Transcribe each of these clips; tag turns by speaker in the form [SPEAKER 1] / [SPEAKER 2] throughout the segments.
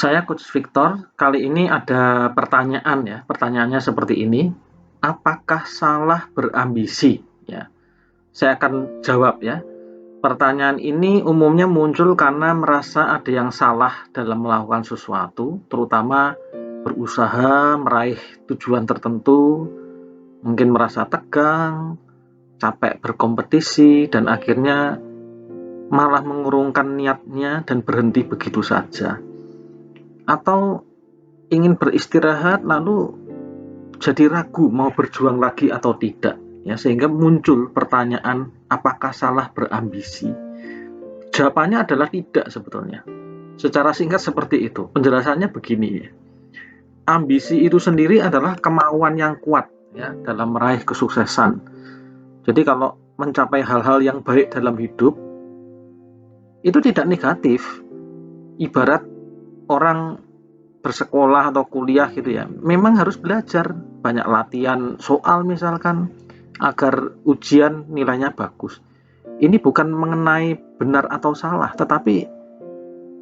[SPEAKER 1] Saya Coach Victor, kali ini ada pertanyaan ya. Pertanyaannya seperti ini, apakah salah berambisi? Ya, saya akan jawab ya. Pertanyaan ini umumnya muncul karena merasa ada yang salah dalam melakukan sesuatu, terutama berusaha meraih tujuan tertentu, mungkin merasa tegang, capek berkompetisi, dan akhirnya malah mengurungkan niatnya dan berhenti begitu saja. Atau ingin beristirahat lalu jadi ragu mau berjuang lagi atau tidak ya, sehingga muncul pertanyaan apakah salah berambisi. Jawabannya adalah tidak sebetulnya. Secara singkat seperti itu. Penjelasannya begini ya. Ambisi itu sendiri adalah kemauan yang kuat ya dalam meraih kesuksesan. Jadi kalau mencapai hal-hal yang baik dalam hidup itu tidak negatif. Ibarat orang bersekolah atau kuliah gitu ya, memang harus belajar, banyak latihan soal misalkan, agar ujian nilainya bagus. Ini bukan mengenai benar atau salah, tetapi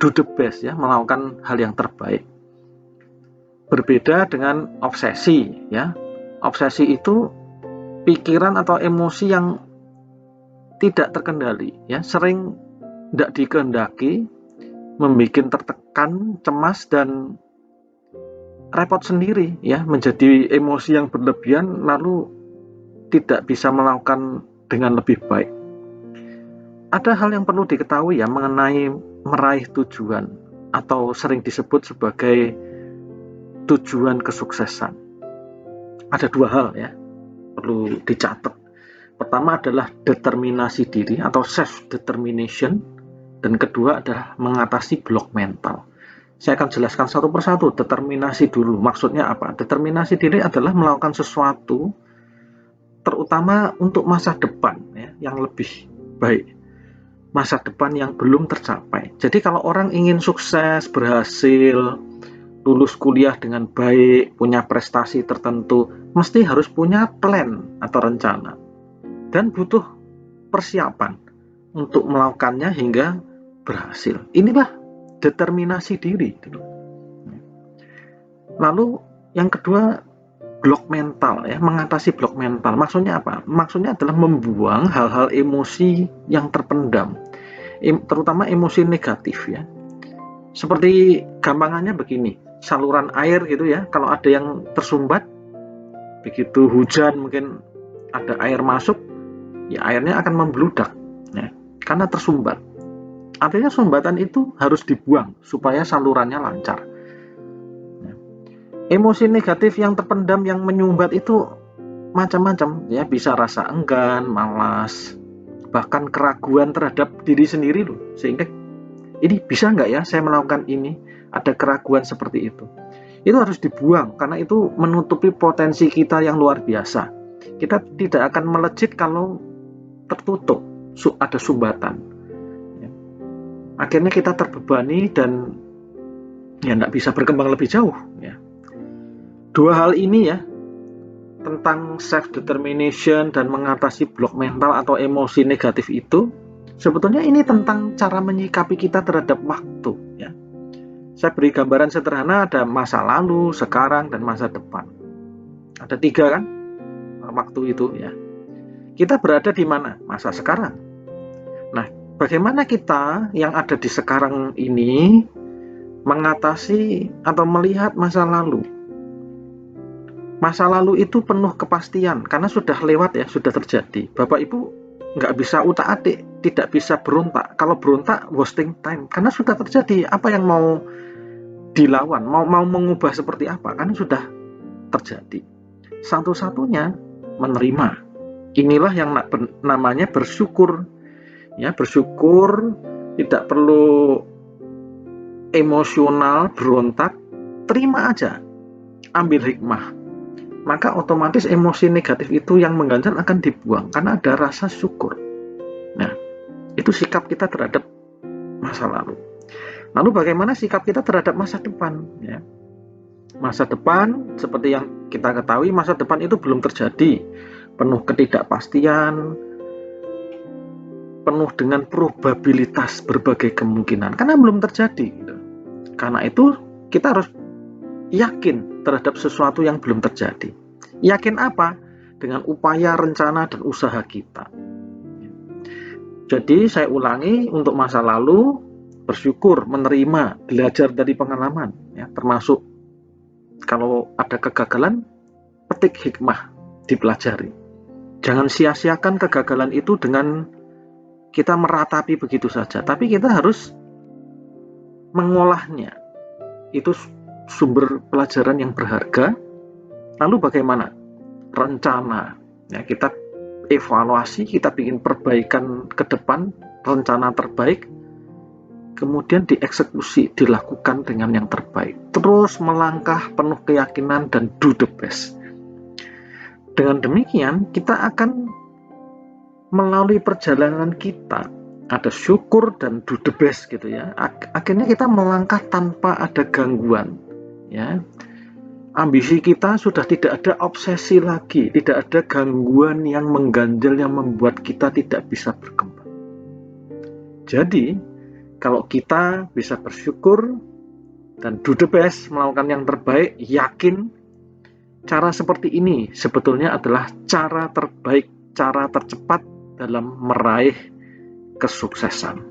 [SPEAKER 1] do the best ya, melakukan hal yang terbaik. Berbeda dengan obsesi ya. Obsesi itu pikiran atau emosi yang tidak terkendali ya, sering tidak dikehendaki, membuat tertekan, cemas, dan repot sendiri ya, menjadi emosi yang berlebihan lalu tidak bisa melakukan dengan lebih baik. Ada hal yang perlu diketahui ya mengenai meraih tujuan atau sering disebut sebagai tujuan kesuksesan. Ada dua hal ya perlu dicatat. Pertama adalah determinasi diri atau self determination, dan kedua adalah mengatasi blok mental. Saya akan jelaskan satu persatu. Determinasi dulu. Maksudnya apa? Determinasi diri adalah melakukan sesuatu terutama untuk masa depan ya, yang lebih baik. Masa depan yang belum tercapai. Jadi kalau orang ingin sukses, berhasil, lulus kuliah dengan baik, punya prestasi tertentu, mesti harus punya plan atau rencana. Dan butuh persiapan untuk melakukannya hingga berhasil. Inilah determinasi diri. Lalu yang kedua, blok mental ya, mengatasi blok mental. Maksudnya apa? Maksudnya adalah membuang hal-hal emosi yang terpendam, terutama emosi negatif ya. Seperti gampangannya begini, saluran air gitu ya, kalau ada yang tersumbat, begitu hujan mungkin ada air masuk, ya airnya akan membludak ya, karena tersumbat. Artinya sumbatan itu harus dibuang supaya salurannya lancar. Emosi negatif yang terpendam yang menyumbat itu macam-macam ya, bisa rasa enggan, malas, bahkan keraguan terhadap diri sendiri loh. Sehingga ini bisa nggak ya saya melakukan ini? Ada keraguan seperti itu. Itu harus dibuang karena itu menutupi potensi kita yang luar biasa. Kita tidak akan melejit kalau tertutup, ada sumbatan. Akhirnya kita terbebani dan ya tidak bisa berkembang lebih jauh ya. Dua hal ini ya, tentang self determination dan mengatasi blok mental atau emosi negatif itu, sebetulnya ini tentang cara menyikapi kita terhadap waktu ya. Saya beri gambaran sederhana, ada masa lalu, sekarang, dan masa depan. Ada tiga kan waktu itu ya. Kita berada di mana? Masa sekarang. Nah, bagaimana kita yang ada di sekarang ini mengatasi atau melihat masa lalu? Masa lalu itu penuh kepastian karena sudah lewat ya, sudah terjadi. Bapak Ibu nggak bisa utak-atik, tidak bisa berontak. Kalau berontak wasting time karena sudah terjadi. Apa yang mau dilawan, mau mengubah seperti apa? Karena sudah terjadi. Satu-satunya menerima. Inilah yang namanya bersyukur. Ya, bersyukur, tidak perlu emosional, berontak, terima aja, ambil hikmah. Maka otomatis emosi negatif itu yang mengganjal akan dibuang karena ada rasa syukur. Nah, itu sikap kita terhadap masa lalu. Lalu bagaimana sikap kita terhadap masa depan ya? Masa depan seperti yang kita ketahui, masa depan itu belum terjadi, penuh ketidakpastian, penuh dengan probabilitas berbagai kemungkinan karena belum terjadi gitu. Karena itu kita harus yakin terhadap sesuatu yang belum terjadi. Yakin apa? Dengan upaya, rencana, dan usaha kita. Jadi saya ulangi, untuk masa lalu bersyukur, menerima, belajar dari pengalaman, ya, termasuk kalau ada kegagalan, petik hikmah, dipelajari. Jangan sia-siakan kegagalan itu dengan kita meratapi begitu saja, tapi kita harus mengolahnya. Itu sumber pelajaran yang berharga. Lalu bagaimana? Rencana. Ya, kita evaluasi, kita bikin perbaikan ke depan, rencana terbaik, kemudian dieksekusi, dilakukan dengan yang terbaik. Terus melangkah penuh keyakinan dan do the best. Dengan demikian, kita akan melalui perjalanan kita, ada syukur dan do the best gitu ya. Akhirnya kita melangkah tanpa ada gangguan, ya. Ambisi kita sudah tidak ada obsesi lagi, tidak ada gangguan yang mengganjal yang membuat kita tidak bisa berkembang. Jadi, kalau kita bisa bersyukur dan do the best, melakukan yang terbaik, yakin cara seperti ini sebetulnya adalah cara terbaik, cara tercepat dalam meraih kesuksesan.